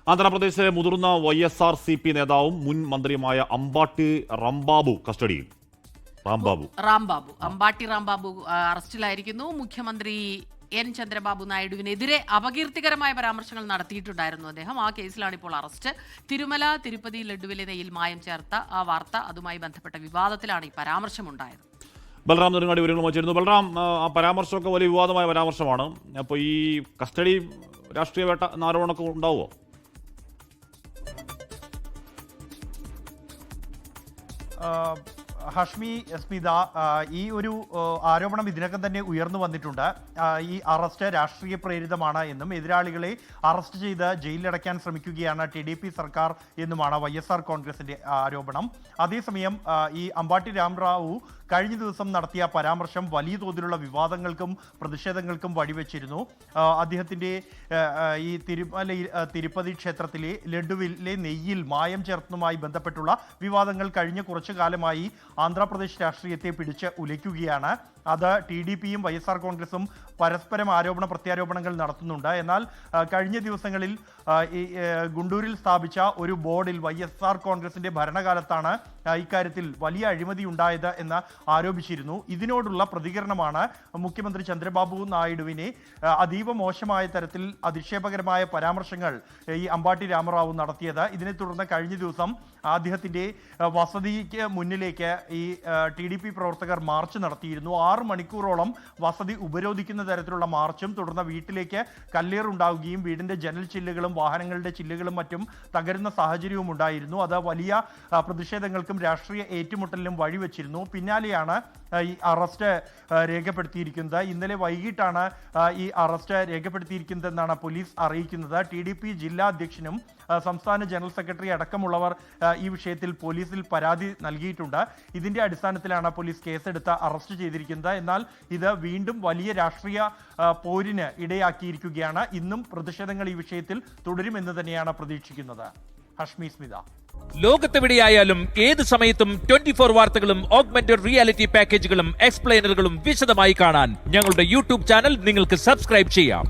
ആന്ധ്രാപ്രദേശിലെ മുതിർന്ന YSRCP നേതാവും മുൻ മന്ത്രിയുമായ അമ്പാട്ടി റാംബാബു കസ്റ്റഡിയിൽ. അമ്പാട്ടി റാംബാബു അറസ്റ്റിലായിരിക്കുന്നു. മുഖ്യമന്ത്രി എൻ ചന്ദ്രബാബു നായിഡുവിനെതിരെ അപകീർത്തികരമായ പരാമർശങ്ങൾ നടത്തിയിട്ടുണ്ടായിരുന്നു അദ്ദേഹം. ആ കേസിലാണ് ഇപ്പോൾ അറസ്റ്റ്. തിരുമല തിരുപ്പതി ലഡുവിലെ നെയ്യിൽ മായം ചേർത്ത ആ വാർത്ത, അതുമായി ബന്ധപ്പെട്ട വിവാദത്തിലാണ് ഈ പരാമർശമുണ്ടായത്. ബൽറാം നെടുങ്ങാടി വിവരങ്ങളുമായി ചേരുന്നു. ബൽറാം, ആ പരാമർശമൊക്കെ വലിയ വിവാദമായ പരാമർശമാണ്. അപ്പോൾ ഈ കസ്റ്റഡി രാഷ്ട്രീയ വേട്ട എന്ന ആരോപണമൊക്കെ ഉണ്ടാവുമോ? ഹഷ്മി സ്മിത, ഈ ഒരു ആരോപണം ഇതിനകം തന്നെ ഉയർന്നു വന്നിട്ടുണ്ട്. ഈ അറസ്റ്റ് രാഷ്ട്രീയ പ്രേരിതമാണ് എന്നും എതിരാളികളെ അറസ്റ്റ് ചെയ്ത് ജയിലിലടയ്ക്കാൻ ശ്രമിക്കുകയാണ് TDP സർക്കാർ എന്നുമാണ് YSR കോൺഗ്രസിന്റെ ആരോപണം. അതേസമയം ഈ അമ്പാട്ടി രാംറാവു കഴിഞ്ഞ ദിവസം നടത്തിയ പരാമർശം വലിയ തോതിലുള്ള വിവാദങ്ങൾക്കും പ്രതിഷേധങ്ങൾക്കും വഴിവെച്ചിരുന്നു. അദ്ദേഹത്തിന്റെ ഈ തിരുപ്പതി ക്ഷേത്രത്തിലെ ലഡുവിലെ നെയ്യിൽ മായം ചേർത്തതുമായി ബന്ധപ്പെട്ടുള്ള വിവാദങ്ങൾ കഴിഞ്ഞ കുറച്ചു കാലമായി ആന്ധ്രാപ്രദേശ് രാഷ്ട്രീയത്തെ പിടിച്ച് ഉലയ്ക്കുകയാണ്. അത് TDPയും YSR കോൺഗ്രസും പരസ്പരം ആരോപണ പ്രത്യാരോപണങ്ങൾ നടത്തുന്നുണ്ട്. എന്നാൽ കഴിഞ്ഞ ദിവസങ്ങളിൽ ഈ ഗുണ്ടൂരിൽ സ്ഥാപിച്ച ഒരു ബോർഡിൽ YSR കോൺഗ്രസിന്റെ ഭരണകാലത്താണ് ഇക്കാര്യത്തിൽ വലിയ അഴിമതി ഉണ്ടായത് എന്ന് ആരോപിച്ചിരുന്നു. ഇതിനോടുള്ള പ്രതികരണമാണ് മുഖ്യമന്ത്രി ചന്ദ്രബാബു നായിഡുവിനെ അതീവ മോശമായ തരത്തിൽ അധിക്ഷേപകരമായ പരാമർശങ്ങൾ ഈ അമ്പാട്ടി രാമറാവു നടത്തിയത്. ഇതിനെ തുടർന്ന് കഴിഞ്ഞ ദിവസം അദ്ദേഹത്തിന്റെ വസതിക്ക് മുന്നിലേക്ക് ഈ TDP പ്രവർത്തകർ മാർച്ച് നടത്തിയിരുന്നു. 6 മണിക്കൂറോളം വസതി ഉപരോധിക്കുന്ന തരത്തിലുള്ള മാർച്ചും തുടർന്ന് വീട്ടിലേക്ക് കല്ലേറുണ്ടാവുകയും വീടിന്റെ ജനൽ ചില്ലുകളും വാഹനങ്ങളുടെ ചില്ലുകളും മറ്റും തകരുന്ന സാഹചര്യവും ഉണ്ടായിരുന്നു. അത് വലിയ പ്രതിഷേധങ്ങൾക്കും രാഷ്ട്രീയ ഏറ്റുമുട്ടലിനും വഴിവെച്ചിരുന്നു. പിന്നാലെയാണ് ഈ അറസ്റ്റ് രേഖപ്പെടുത്തിയിരിക്കുന്നത്. ഇന്നലെ വൈകിട്ടാണ് ഈ അറസ്റ്റ് രേഖപ്പെടുത്തിയിരിക്കുന്നതെന്നാണ് പോലീസ് അറിയിക്കുന്നത്. TDP ജില്ലാ അധ്യക്ഷനും സംസ്ഥാന ജനറൽ സെക്രട്ടറി അടക്കമുള്ളവർ ഈ വിഷയത്തിൽ പോലീസിൽ പരാതി നൽകിയിട്ടുണ്ട്. ഇതിന്റെ അടിസ്ഥാനത്തിലാണ് പോലീസ് കേസെടുത്ത് അറസ്റ്റ് ചെയ്തിരിക്കുന്നത്. എന്നാൽ ഇത് വീണ്ടും വലിയ രാഷ്ട്രീയ പോരിന് ഇടയാക്കിയിരിക്കുകയാണ്. ഇന്നും പ്രതിഷേധങ്ങൾ ഈ വിഷയത്തിൽ തുടരുമെന്ന് തന്നെയാണ് പ്രതീക്ഷിക്കുന്നത്. ഹഷ്മി സ്മിത, ലോകത്തെവിടെയായാലും ഏത് സമയത്തും 24 വാർത്തകളും ഓഗ്മെന്റഡ് റിയാലിറ്റി പാക്കേജുകളും എക്സ്പ്ലെയിനറുകളും വിശദമായി കാണാൻ ഞങ്ങളുടെ YouTube ചാനൽ നിങ്ങൾക്ക് സബ്സ്ക്രൈബ് ചെയ്യാം.